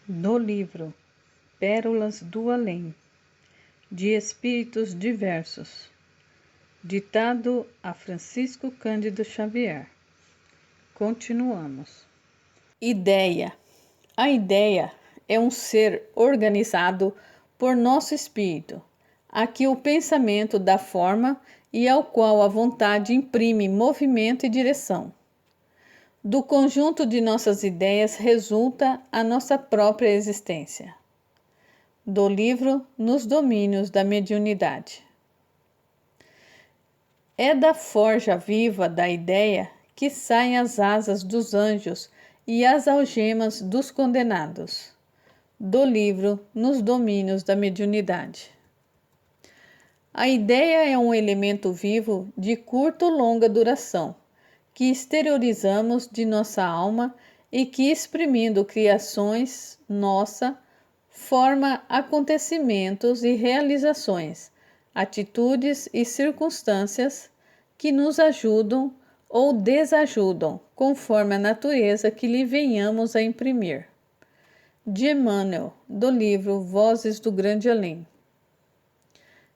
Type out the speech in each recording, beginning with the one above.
No livro Pérolas do Além, de Espíritos Diversos, ditado a Francisco Cândido Xavier. Continuamos. Ideia. A ideia é um ser organizado por nosso espírito, a que o pensamento dá forma e ao qual a vontade imprime movimento e direção. Do conjunto de nossas ideias resulta a nossa própria existência. Do livro Nos Domínios da Mediunidade. É da forja viva da ideia que saem as asas dos anjos e as algemas dos condenados. Do livro Nos Domínios da Mediunidade. A ideia é um elemento vivo de curta ou longa duração, que exteriorizamos de nossa alma e que, exprimindo criações nossa, forma acontecimentos e realizações, atitudes e circunstâncias que nos ajudam ou desajudam, conforme a natureza que lhe venhamos a imprimir. De Emmanuel, do livro Vozes do Grande Além.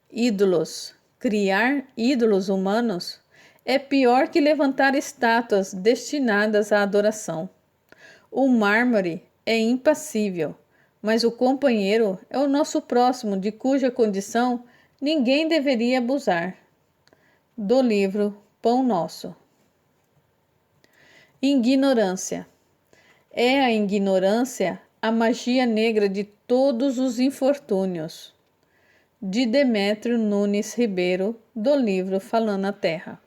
Ídolos. Criar ídolos humanos é pior que levantar estátuas destinadas à adoração. O mármore é impassível, mas o companheiro é o nosso próximo, de cuja condição ninguém deveria abusar. Do livro Pão Nosso. Ignorância. É a ignorância a magia negra de todos os infortúnios. De Demétrio Nunes Ribeiro, do livro Falando a Terra.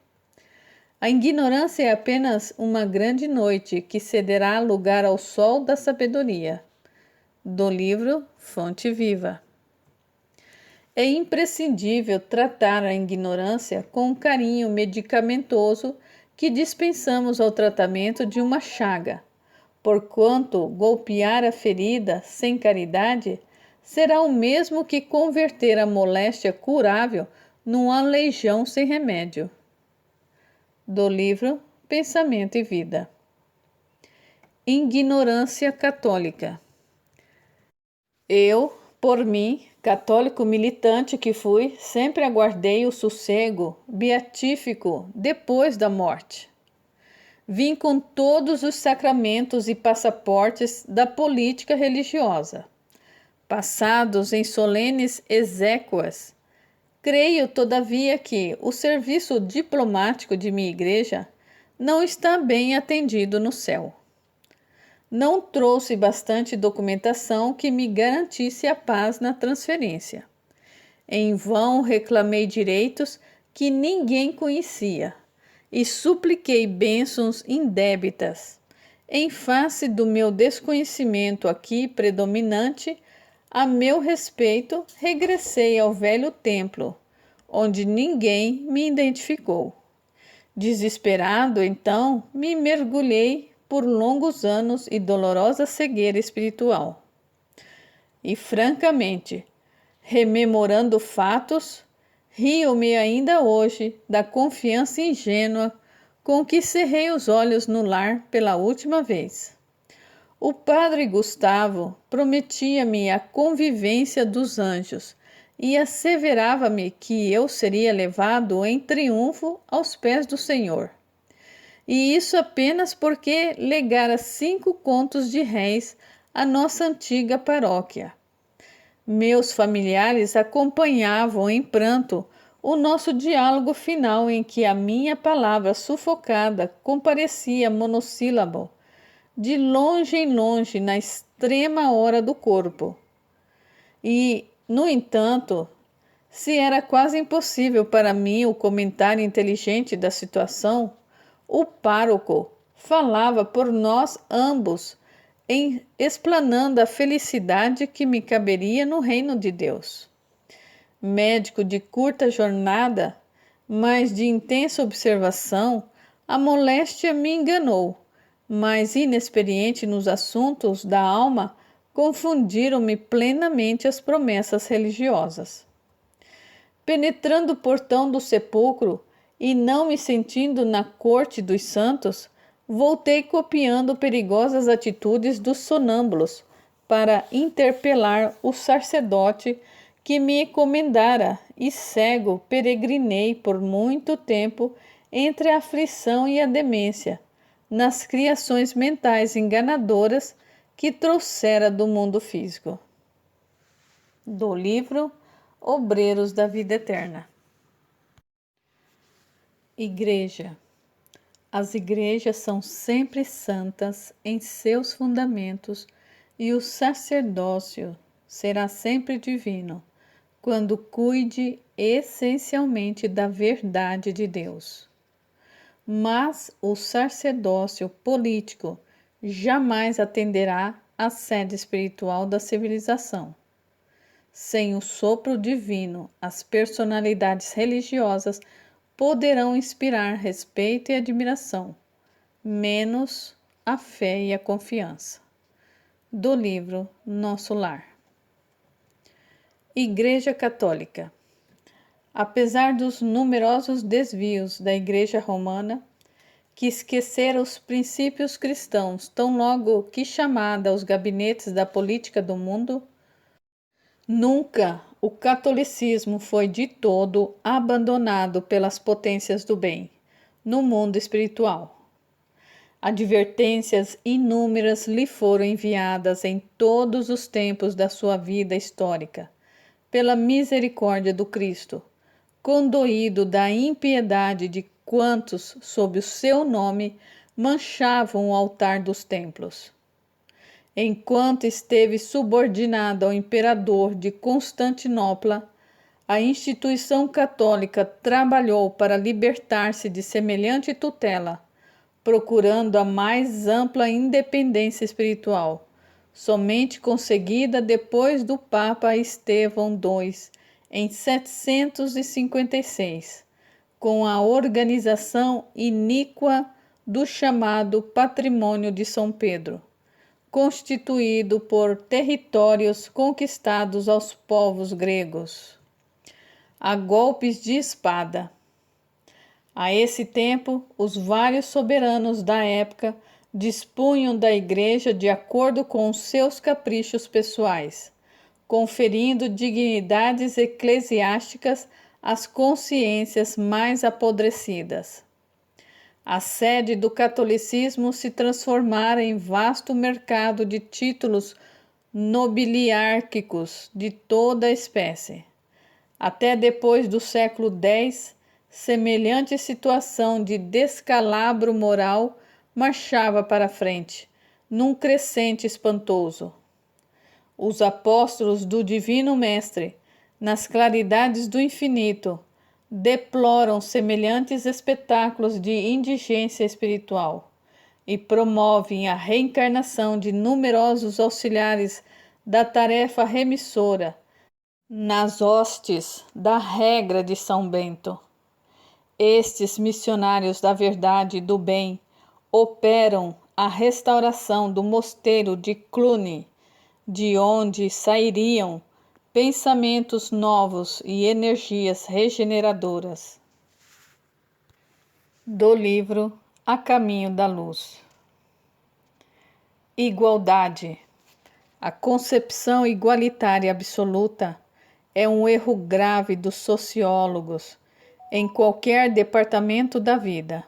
A ignorância é apenas uma grande noite que cederá lugar ao sol da sabedoria. Do livro Fonte Viva. É imprescindível tratar a ignorância com um carinho medicamentoso que dispensamos ao tratamento de uma chaga, porquanto golpear a ferida sem caridade será o mesmo que converter a moléstia curável num aleijão sem remédio. Do livro Pensamento e Vida. Ignorância católica. Eu, por mim, católico militante que fui, sempre aguardei o sossego beatífico depois da morte. Vim com todos os sacramentos e passaportes da política religiosa, passados em solenes exéquias. Creio, todavia, que o serviço diplomático de minha igreja não está bem atendido no céu. Não trouxe bastante documentação que me garantisse a paz na transferência. Em vão reclamei direitos que ninguém conhecia e supliquei bênçãos indébitas. Em face do meu desconhecimento aqui predominante, a meu respeito, regressei ao velho templo, onde ninguém me identificou. Desesperado, então, me mergulhei por longos anos e dolorosa cegueira espiritual. E, francamente, rememorando fatos, rio-me ainda hoje da confiança ingênua com que cerrei os olhos no lar pela última vez. O padre Gustavo prometia-me a convivência dos anjos e asseverava-me que eu seria levado em triunfo aos pés do Senhor. E isso apenas porque legara 5 contos de réis à nossa antiga paróquia. Meus familiares acompanhavam em pranto o nosso diálogo final, em que a minha palavra sufocada comparecia monossílabo, de longe em longe, na extrema hora do corpo. E, no entanto, se era quase impossível para mim o comentário inteligente da situação, o pároco falava por nós ambos, explanando a felicidade que me caberia no reino de Deus. Médico de curta jornada, mas de intensa observação, a moléstia me enganou, mas inexperiente nos assuntos da alma, confundiram-me plenamente as promessas religiosas. Penetrando o portão do sepulcro e não me sentindo na corte dos santos, voltei copiando perigosas atitudes dos sonâmbulos para interpelar o sacerdote que me encomendara, e cego peregrinei por muito tempo entre a aflição e a demência, nas criações mentais enganadoras que trouxera do mundo físico. Do livro Obreiros da Vida Eterna. Igreja. As igrejas são sempre santas em seus fundamentos e o sacerdócio será sempre divino, quando cuide essencialmente da verdade de Deus. Mas o sacerdócio político jamais atenderá à sede espiritual da civilização. Sem o sopro divino, as personalidades religiosas poderão inspirar respeito e admiração, menos a fé e a confiança. Do livro Nosso Lar. Igreja Católica. Apesar dos numerosos desvios da Igreja Romana, que esquecera os princípios cristãos tão logo que chamada aos gabinetes da política do mundo, nunca o catolicismo foi de todo abandonado pelas potências do bem no mundo espiritual. Advertências inúmeras lhe foram enviadas em todos os tempos da sua vida histórica, pela misericórdia do Cristo, condoído da impiedade de quantos, sob o seu nome, manchavam o altar dos templos. Enquanto esteve subordinado ao imperador de Constantinopla, a instituição católica trabalhou para libertar-se de semelhante tutela, procurando a mais ampla independência espiritual, somente conseguida depois do Papa Estevão II, em 756, com a organização iníqua do chamado Patrimônio de São Pedro, constituído por territórios conquistados aos povos gregos, a golpes de espada. A esse tempo, os vários soberanos da época dispunham da Igreja de acordo com os seus caprichos pessoais, conferindo dignidades eclesiásticas às consciências mais apodrecidas. A sede do catolicismo se transformara em vasto mercado de títulos nobiliárquicos de toda a espécie. Até depois do século X, semelhante situação de descalabro moral marchava para frente, num crescente espantoso. Os apóstolos do Divino Mestre, nas claridades do infinito, deploram semelhantes espetáculos de indigência espiritual e promovem a reencarnação de numerosos auxiliares da tarefa remissora nas hostes da regra de São Bento. Estes missionários da verdade e do bem operam a restauração do mosteiro de Cluny, de onde sairiam pensamentos novos e energias regeneradoras. Do livro A Caminho da Luz. Igualdade. A concepção igualitária absoluta é um erro grave dos sociólogos em qualquer departamento da vida.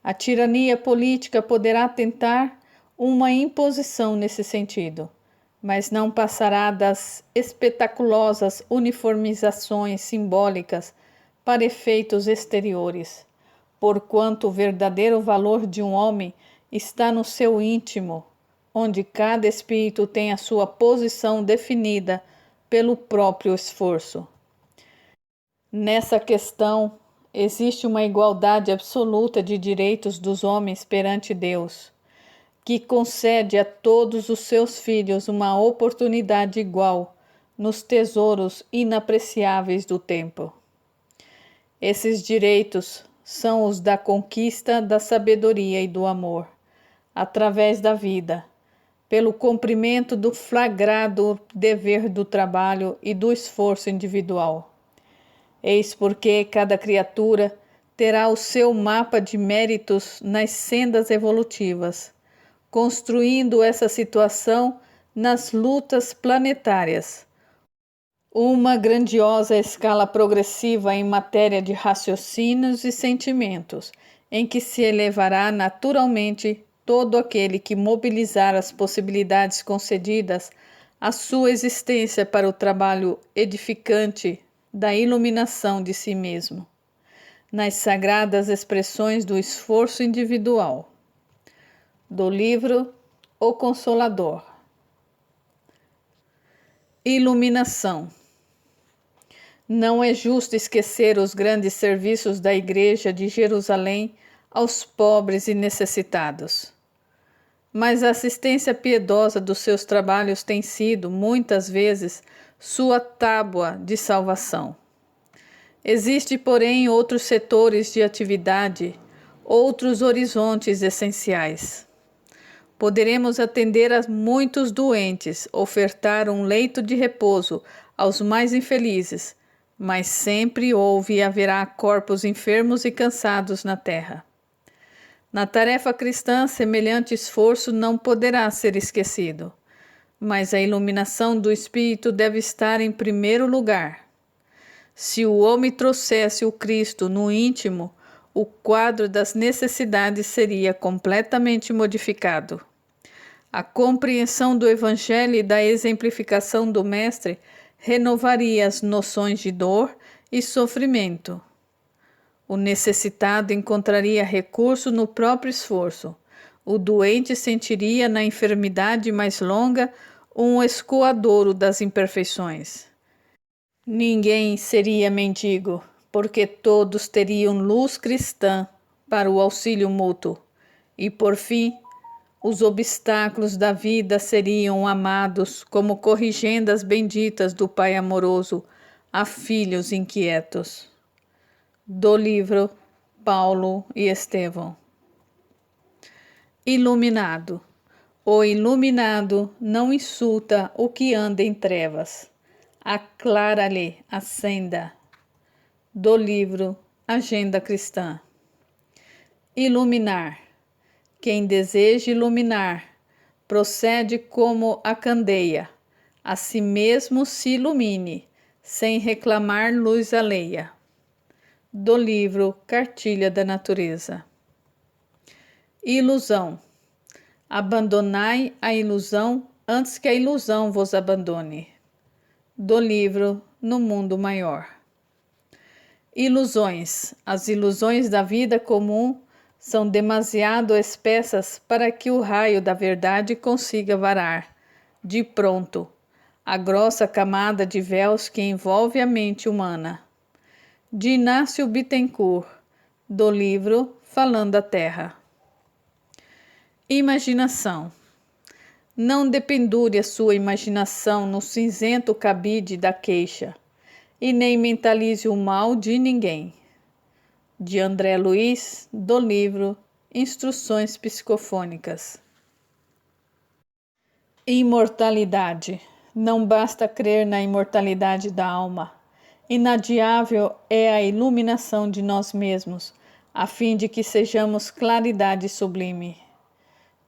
A tirania política poderá tentar uma imposição nesse sentido, mas não passará das espetaculosas uniformizações simbólicas para efeitos exteriores, porquanto o verdadeiro valor de um homem está no seu íntimo, onde cada espírito tem a sua posição definida pelo próprio esforço. Nessa questão, existe uma igualdade absoluta de direitos dos homens perante Deus, que concede a todos os seus filhos uma oportunidade igual nos tesouros inapreciáveis do tempo. Esses direitos são os da conquista da sabedoria e do amor, através da vida, pelo cumprimento do flagrado dever do trabalho e do esforço individual. Eis porque cada criatura terá o seu mapa de méritos nas sendas evolutivas, construindo essa situação nas lutas planetárias, uma grandiosa escala progressiva em matéria de raciocínios e sentimentos, em que se elevará naturalmente todo aquele que mobilizar as possibilidades concedidas à sua existência para o trabalho edificante da iluminação de si mesmo, nas sagradas expressões do esforço individual. Do livro O Consolador. Iluminação. Não é justo esquecer os grandes serviços da Igreja de Jerusalém aos pobres e necessitados. Mas a assistência piedosa dos seus trabalhos tem sido, muitas vezes, sua tábua de salvação. Existem, porém, outros setores de atividade, outros horizontes essenciais. Poderemos atender a muitos doentes, ofertar um leito de repouso aos mais infelizes, mas sempre houve e haverá corpos enfermos e cansados na terra. Na tarefa cristã, semelhante esforço não poderá ser esquecido, mas a iluminação do Espírito deve estar em primeiro lugar. Se o homem trouxesse o Cristo no íntimo, o quadro das necessidades seria completamente modificado. A compreensão do Evangelho e da exemplificação do Mestre renovaria as noções de dor e sofrimento. O necessitado encontraria recurso no próprio esforço. O doente sentiria na enfermidade mais longa um escoadouro das imperfeições. Ninguém seria mendigo, porque todos teriam luz cristã para o auxílio mútuo. E, por fim, os obstáculos da vida seriam amados como corrigendas benditas do Pai amoroso a filhos inquietos. Do livro Paulo e Estevão. Iluminado. O iluminado não insulta o que anda em trevas. Aclara-lhe a senda. Do livro Agenda Cristã. Iluminar. Quem deseja iluminar, procede como a candeia, a si mesmo se ilumine, sem reclamar luz alheia. Do livro Cartilha da Natureza. Ilusão. Abandonai a ilusão antes que a ilusão vos abandone. Do livro No Mundo Maior. Ilusões. As ilusões da vida comum são demasiado espessas para que o raio da verdade consiga varar, de pronto, a grossa camada de véus que envolve a mente humana. De Inácio Bittencourt, do livro Falando a Terra. Imaginação. Não dependure a sua imaginação no cinzento cabide da queixa, e nem mentalize o mal de ninguém. De André Luiz, do livro Instruções Psicofônicas. Imortalidade. Não basta crer na imortalidade da alma. Inadiável é a iluminação de nós mesmos, a fim de que sejamos claridade sublime.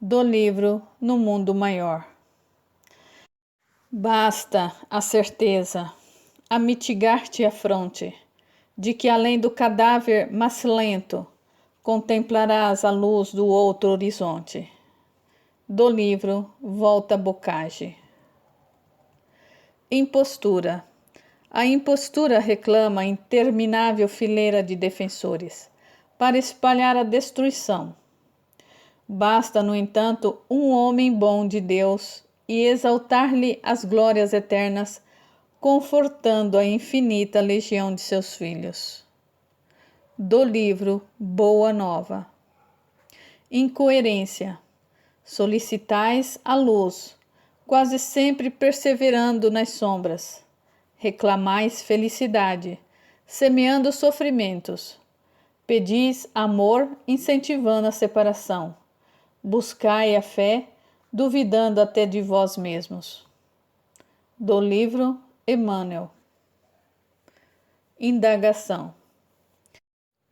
Do livro No Mundo Maior. Basta a certeza, a mitigar-te a fronte, de que além do cadáver macilento, contemplarás a luz do outro horizonte. Do livro Volta Bocage. Impostura. A impostura reclama interminável fileira de defensores, para espalhar a destruição. Basta, no entanto, um homem bom de Deus e exaltar-lhe as glórias eternas, confortando a infinita legião de seus filhos. Do livro Boa Nova. Incoerência. Solicitais a luz, quase sempre perseverando nas sombras. Reclamais felicidade, semeando sofrimentos. Pedis amor, incentivando a separação. Buscai a fé, duvidando até de vós mesmos. Do livro Emmanuel. Indagação.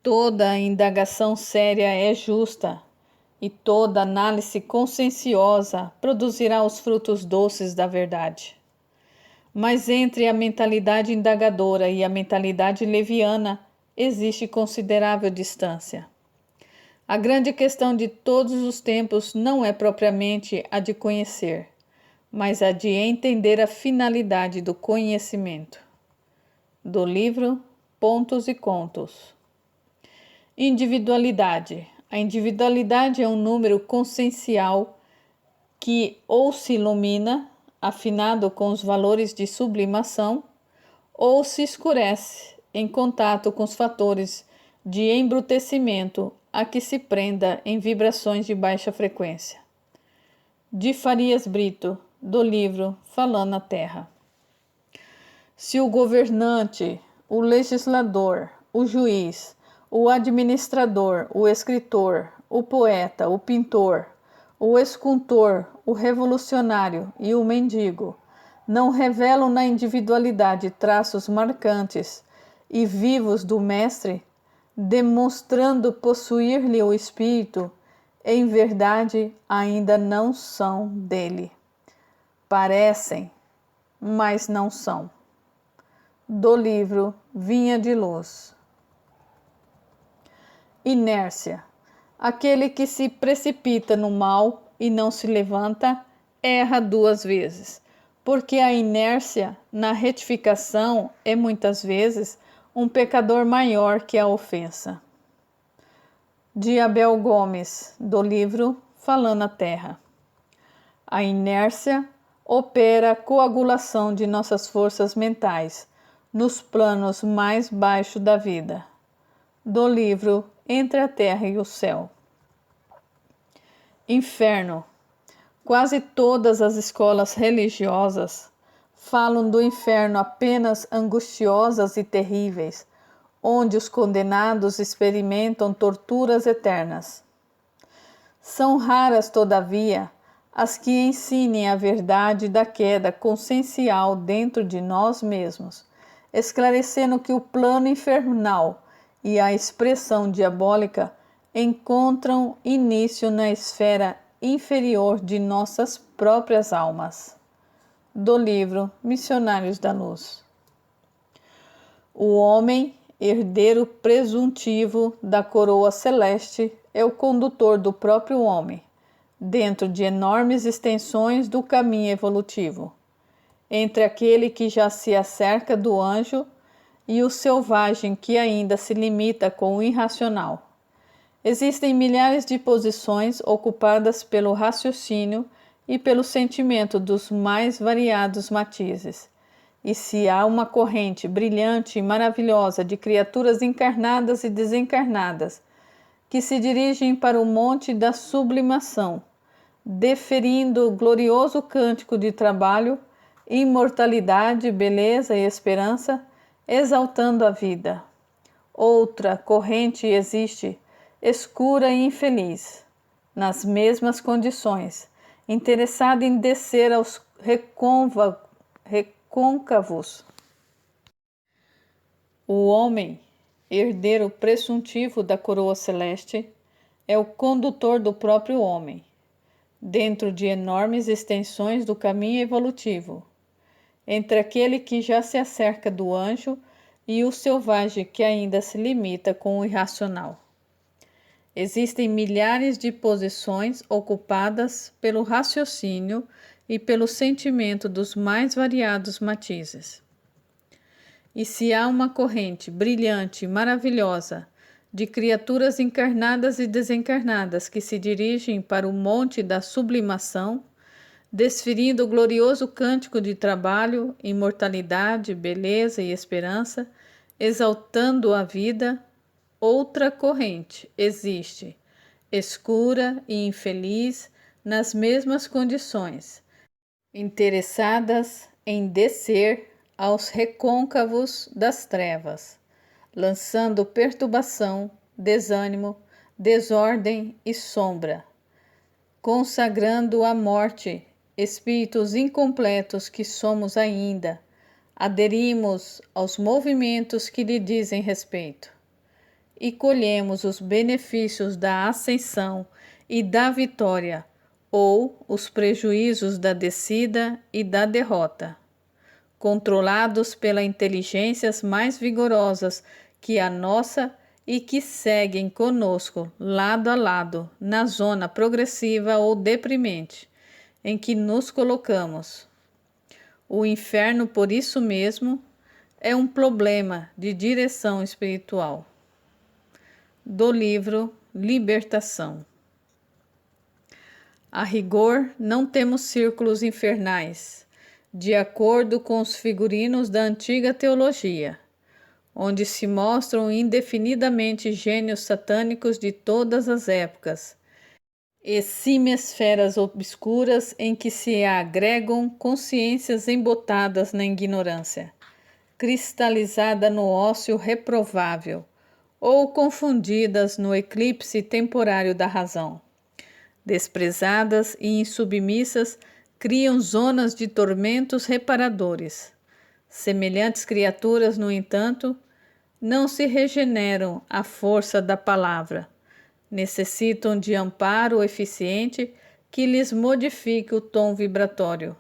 Toda indagação séria é justa, e toda análise conscienciosa produzirá os frutos doces da verdade. Mas entre a mentalidade indagadora e a mentalidade leviana existe considerável distância. A grande questão de todos os tempos não é propriamente a de conhecer, mas a de entender a finalidade do conhecimento. Do livro Pontos e Contos. Individualidade. A individualidade é um número consciencial que ou se ilumina, afinado com os valores de sublimação, ou se escurece em contato com os fatores de embrutecimento a que se prenda em vibrações de baixa frequência. De Farias Brito, do livro Falando a Terra. Se o governante, o legislador, o juiz, o administrador, o escritor, o poeta, o pintor, o escultor, o revolucionário e o mendigo não revelam na individualidade traços marcantes e vivos do mestre, demonstrando possuir-lhe o espírito, em verdade ainda não são dele. Parecem, mas não são. Do livro Vinha de Luz. Inércia. Aquele que se precipita no mal e não se levanta, erra duas vezes, porque a inércia na retificação é muitas vezes um pecador maior que a ofensa. De Abel Gomes, do livro Falando a Terra. A inércia opera a coagulação de nossas forças mentais nos planos mais baixos da vida. Do livro Entre a Terra e o Céu. Inferno. Quase todas as escolas religiosas falam do inferno apenas angustiosas e terríveis, onde os condenados experimentam torturas eternas. São raras, todavia, as que ensinem a verdade da queda consciencial dentro de nós mesmos, esclarecendo que o plano infernal e a expressão diabólica encontram início na esfera inferior de nossas próprias almas. Do livro Missionários da Luz. O homem, herdeiro presuntivo da coroa celeste, é o condutor do próprio homem, dentro de enormes extensões do caminho evolutivo, entre aquele que já se acerca do anjo e o selvagem que ainda se limita com o irracional. Existem milhares de posições ocupadas pelo raciocínio e pelo sentimento dos mais variados matizes. E se há uma corrente brilhante e maravilhosa de criaturas encarnadas e desencarnadas que se dirigem para o monte da sublimação, deferindo o glorioso cântico de trabalho, imortalidade, beleza e esperança, exaltando a vida. Outra corrente existe, escura e infeliz, nas mesmas condições, interessada em descer aos recôncavos. O homem, herdeiro presuntivo da coroa celeste, é o condutor do próprio homem, dentro de enormes extensões do caminho evolutivo, entre aquele que já se acerca do anjo e o selvagem que ainda se limita com o irracional. Existem milhares de posições ocupadas pelo raciocínio e pelo sentimento dos mais variados matizes. E se há uma corrente brilhante e maravilhosa de criaturas encarnadas e desencarnadas que se dirigem para o monte da sublimação, desferindo o glorioso cântico de trabalho, imortalidade, beleza e esperança, exaltando a vida, outra corrente existe, escura e infeliz, nas mesmas condições, interessadas em descer aos recôncavos das trevas, lançando perturbação, desânimo, desordem e sombra, consagrando à morte espíritos incompletos que somos ainda, aderimos aos movimentos que lhe dizem respeito e colhemos os benefícios da ascensão e da vitória, ou os prejuízos da descida e da derrota, controlados pelas inteligências mais vigorosas que a nossa e que seguem conosco lado a lado na zona progressiva ou deprimente em que nos colocamos. O inferno, por isso mesmo, é um problema de direção espiritual. Do livro Libertação. A rigor, não temos círculos infernais, de acordo com os figurinos da antiga teologia, onde se mostram indefinidamente gênios satânicos de todas as épocas, e esferas obscuras em que se agregam consciências embotadas na ignorância, cristalizada no ócio reprovável, ou confundidas no eclipse temporário da razão. Desprezadas e insubmissas, criam zonas de tormentos reparadores. Semelhantes criaturas, no entanto, não se regeneram à força da palavra. Necessitam de amparo eficiente que lhes modifique o tom vibratório,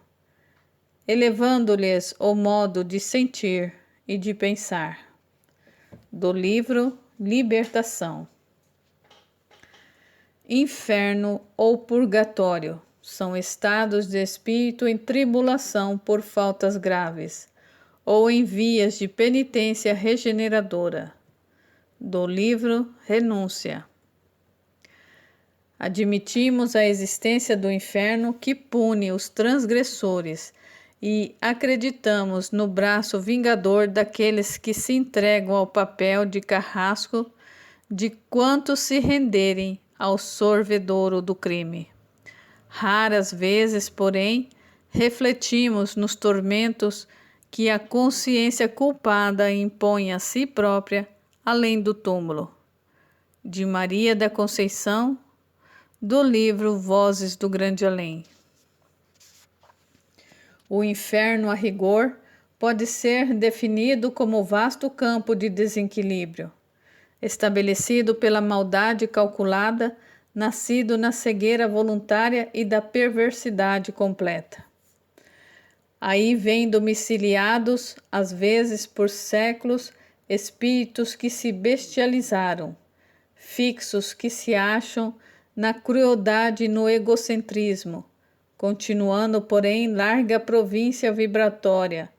elevando-lhes o modo de sentir e de pensar. Do livro Libertação. Inferno ou purgatório são estados de espírito em tribulação por faltas graves ou em vias de penitência regeneradora. Do livro Renúncia. Admitimos a existência do inferno que pune os transgressores e acreditamos no braço vingador daqueles que se entregam ao papel de carrasco de quantos se renderem ao sorvedouro do crime. Raras vezes, porém, refletimos nos tormentos que a consciência culpada impõe a si própria além do túmulo. De Maria da Conceição, do livro Vozes do Grande Além. O inferno, a rigor, pode ser definido como vasto campo de desequilíbrio, estabelecido pela maldade calculada, nascido na cegueira voluntária e da perversidade completa. Aí vêm domiciliados, às vezes por séculos, espíritos que se bestializaram, fixos que se acham na crueldade e no egocentrismo, continuando, porém, larga província vibratória,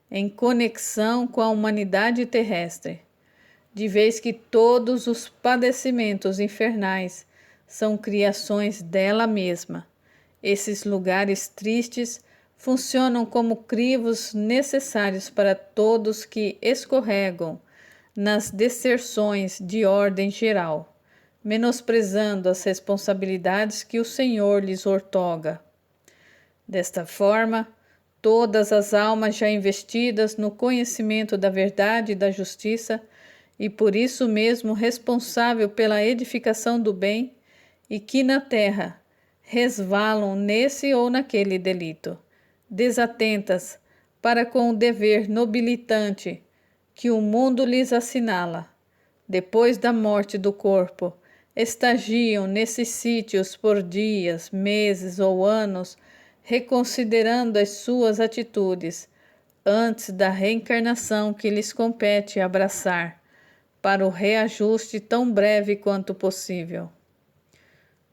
em conexão com a humanidade terrestre, de vez que todos os padecimentos infernais são criações dela mesma. Esses lugares tristes funcionam como crivos necessários para todos que escorregam nas deserções de ordem geral, menosprezando as responsabilidades que o Senhor lhes outorga. Desta forma, todas as almas já investidas no conhecimento da verdade e da justiça, e por isso mesmo responsável pela edificação do bem, e que na terra resvalam nesse ou naquele delito, desatentas para com o dever nobilitante que o mundo lhes assinala, depois da morte do corpo, estagiam nesses sítios por dias, meses ou anos, reconsiderando as suas atitudes, antes da reencarnação que lhes compete abraçar, para o reajuste tão breve quanto possível.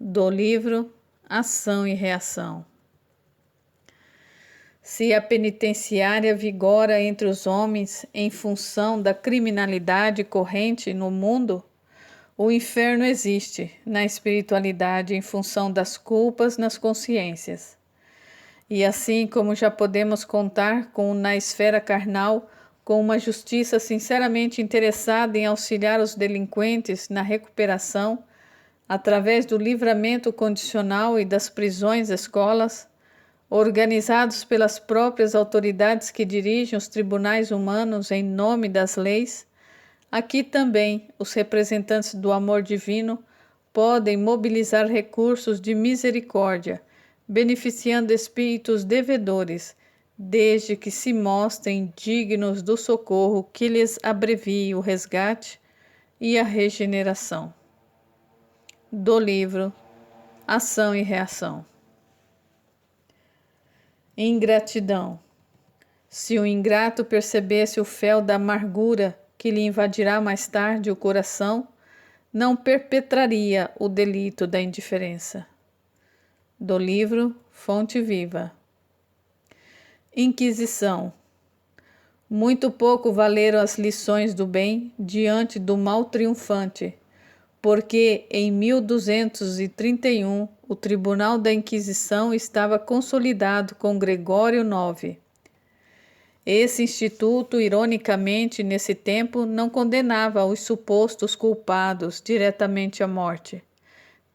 Do livro Ação e Reação. Se a penitenciária vigora entre os homens em função da criminalidade corrente no mundo, o inferno existe na espiritualidade em função das culpas nas consciências. E assim como já podemos contar com na esfera carnal com uma justiça sinceramente interessada em auxiliar os delinquentes na recuperação, através do livramento condicional e das prisões-escolas, organizados pelas próprias autoridades que dirigem os tribunais humanos em nome das leis, aqui também os representantes do amor divino podem mobilizar recursos de misericórdia, beneficiando espíritos devedores, desde que se mostrem dignos do socorro que lhes abrevie o resgate e a regeneração. Do livro ação e reação. Ingratidão. Se o ingrato percebesse o fel da amargura que lhe invadirá mais tarde o coração, não perpetraria o delito da indiferença. Do livro Fonte Viva. Inquisição. Muito pouco valeram as lições do bem diante do mal triunfante, porque em 1231 o Tribunal da Inquisição estava consolidado com Gregório IX. Esse instituto, ironicamente, nesse tempo, não condenava os supostos culpados diretamente à morte,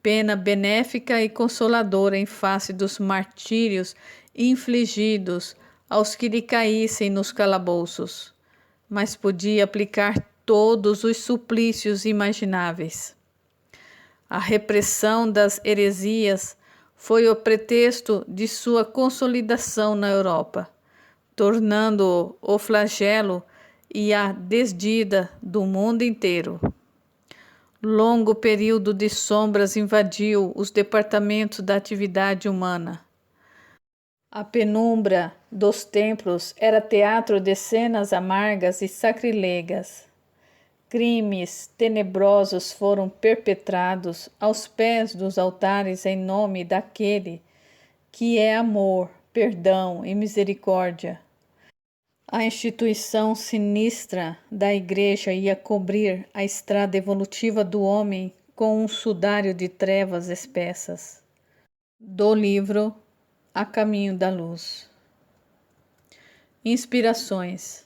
pena benéfica e consoladora em face dos martírios infligidos aos que lhe caíssem nos calabouços, mas podia aplicar todos os suplícios imagináveis. A repressão das heresias foi o pretexto de sua consolidação na Europa, tornando-o o flagelo e a desdita do mundo inteiro. Longo período de sombras invadiu os departamentos da atividade humana. A penumbra dos templos era teatro de cenas amargas e sacrilegas. Crimes tenebrosos foram perpetrados aos pés dos altares em nome daquele que é amor, perdão e misericórdia. A instituição sinistra da Igreja ia cobrir a estrada evolutiva do homem com um sudário de trevas espessas. Do livro A Caminho da Luz. Inspirações.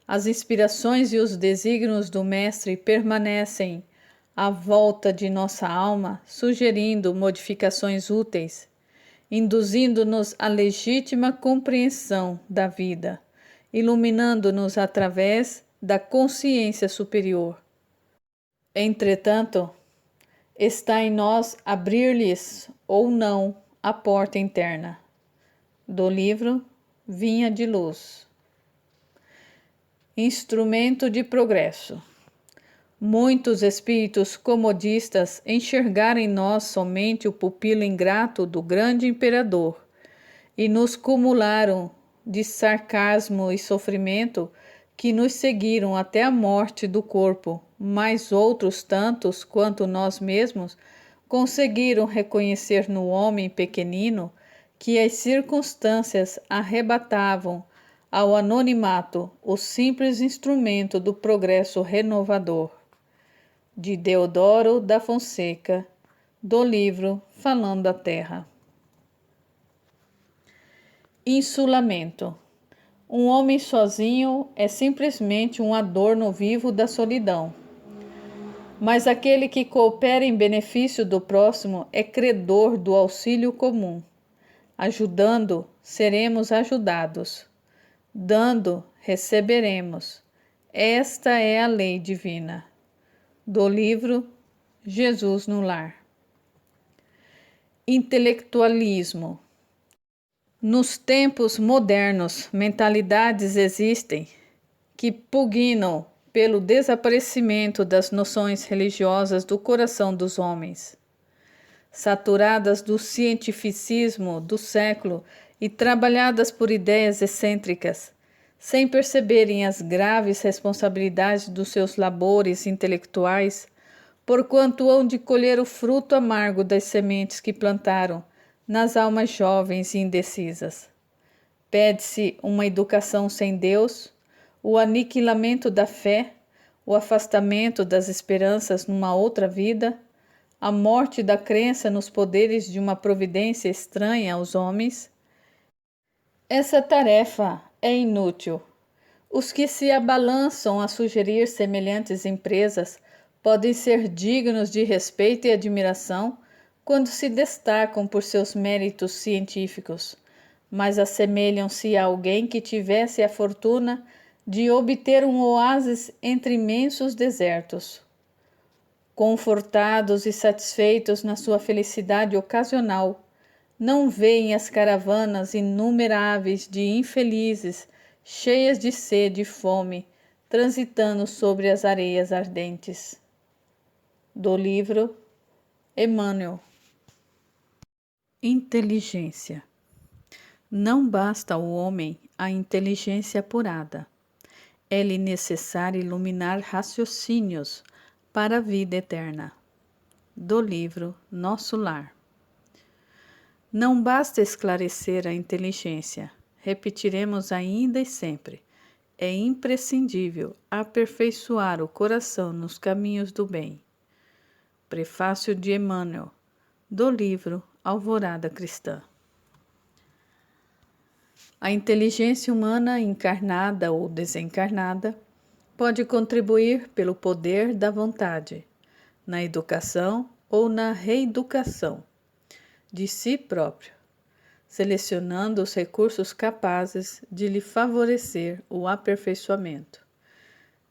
As inspirações e os desígnios do Mestre permanecem à volta de nossa alma, sugerindo modificações úteis, induzindo-nos à legítima compreensão da vida, iluminando-nos através da consciência superior. Entretanto, está em nós abrir-lhes ou não a porta interna. Do livro Vinha de Luz. Instrumento de progresso. Muitos espíritos comodistas enxergaram em nós somente o pupilo ingrato do grande imperador e nos cumularam de sarcasmo e sofrimento que nos seguiram até a morte do corpo, mas outros tantos quanto nós mesmos conseguiram reconhecer no homem pequenino que as circunstâncias arrebatavam ao anonimato o simples instrumento do progresso renovador. De Deodoro da Fonseca, do livro Falando a Terra. Insulamento. Um homem sozinho é simplesmente um adorno vivo da solidão. Mas aquele que coopera em benefício do próximo é credor do auxílio comum. Ajudando, seremos ajudados. Dando, receberemos. Esta é a lei divina. Do livro Jesus no Lar. Intelectualismo. Nos tempos modernos, mentalidades existem que pugnam pelo desaparecimento das noções religiosas do coração dos homens. Saturadas do cientificismo do século e trabalhadas por ideias excêntricas, sem perceberem as graves responsabilidades dos seus labores intelectuais, porquanto hão de colher o fruto amargo das sementes que plantaram nas almas jovens e indecisas. Pede-se uma educação sem Deus, o aniquilamento da fé, o afastamento das esperanças numa outra vida, a morte da crença nos poderes de uma providência estranha aos homens. Essa tarefa é inútil. Os que se abalançam a sugerir semelhantes empresas podem ser dignos de respeito e admiração quando se destacam por seus méritos científicos, mas assemelham-se a alguém que tivesse a fortuna de obter um oásis entre imensos desertos. Confortados e satisfeitos na sua felicidade ocasional, não veem as caravanas inumeráveis de infelizes, cheias de sede e fome, transitando sobre as areias ardentes. Do livro Emmanuel. Inteligência. Não basta ao homem a inteligência apurada. É-lhe necessário iluminar raciocínios para a vida eterna. Do livro Nosso Lar. Não basta esclarecer a inteligência. Repetiremos ainda e sempre. É imprescindível aperfeiçoar o coração nos caminhos do bem. Prefácio de Emmanuel, do livro Alvorada Cristã. A inteligência humana, encarnada ou desencarnada, pode contribuir pelo poder da vontade, na educação ou na reeducação de si próprio, selecionando os recursos capazes de lhe favorecer o aperfeiçoamento.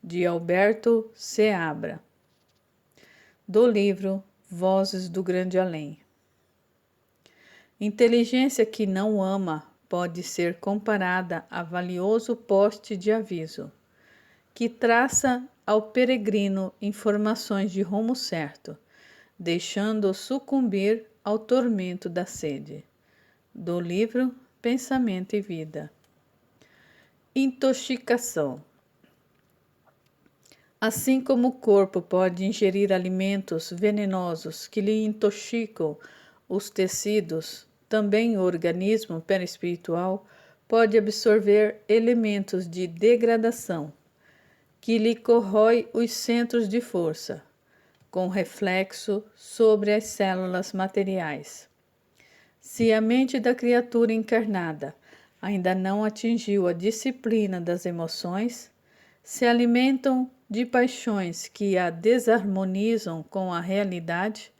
De Alberto Seabra, do livro Vozes do Grande Além. Inteligência que não ama pode ser comparada a valioso poste de aviso, que traça ao peregrino informações de rumo certo, deixando-o sucumbir ao tormento da sede. Do livro Pensamento e Vida. Intoxicação. Assim como o corpo pode ingerir alimentos venenosos que lhe intoxicam os tecidos, também o organismo perispiritual pode absorver elementos de degradação que lhe corrói os centros de força, com reflexo sobre as células materiais. Se a mente da criatura encarnada ainda não atingiu a disciplina das emoções, se alimentam de paixões que a desarmonizam com a realidade,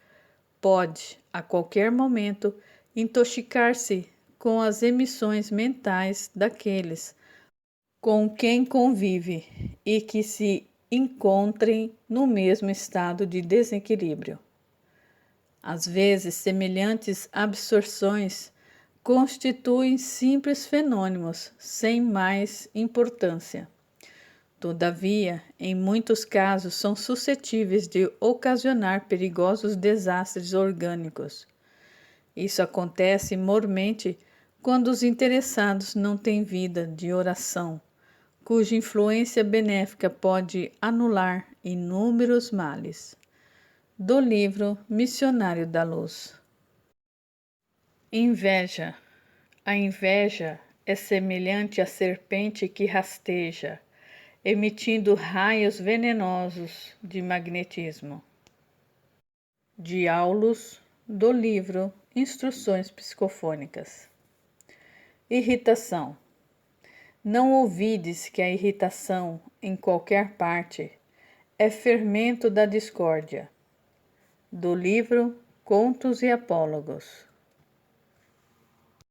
pode, a qualquer momento, intoxicar-se com as emissões mentais daqueles com quem convive e que se encontrem no mesmo estado de desequilíbrio. Às vezes, semelhantes absorções constituem simples fenômenos sem mais importância. Todavia, em muitos casos, são suscetíveis de ocasionar perigosos desastres orgânicos. Isso acontece mormente quando os interessados não têm vida de oração, cuja influência benéfica pode anular inúmeros males. Do livro Missionário da Luz. Inveja. A inveja é semelhante à serpente que rasteja, emitindo raios venenosos de magnetismo. De Aulus, do livro Instruções Psicofônicas. Irritação. Não ouvides que a irritação, em qualquer parte, é fermento da discórdia. Do livro Contos e Apólogos.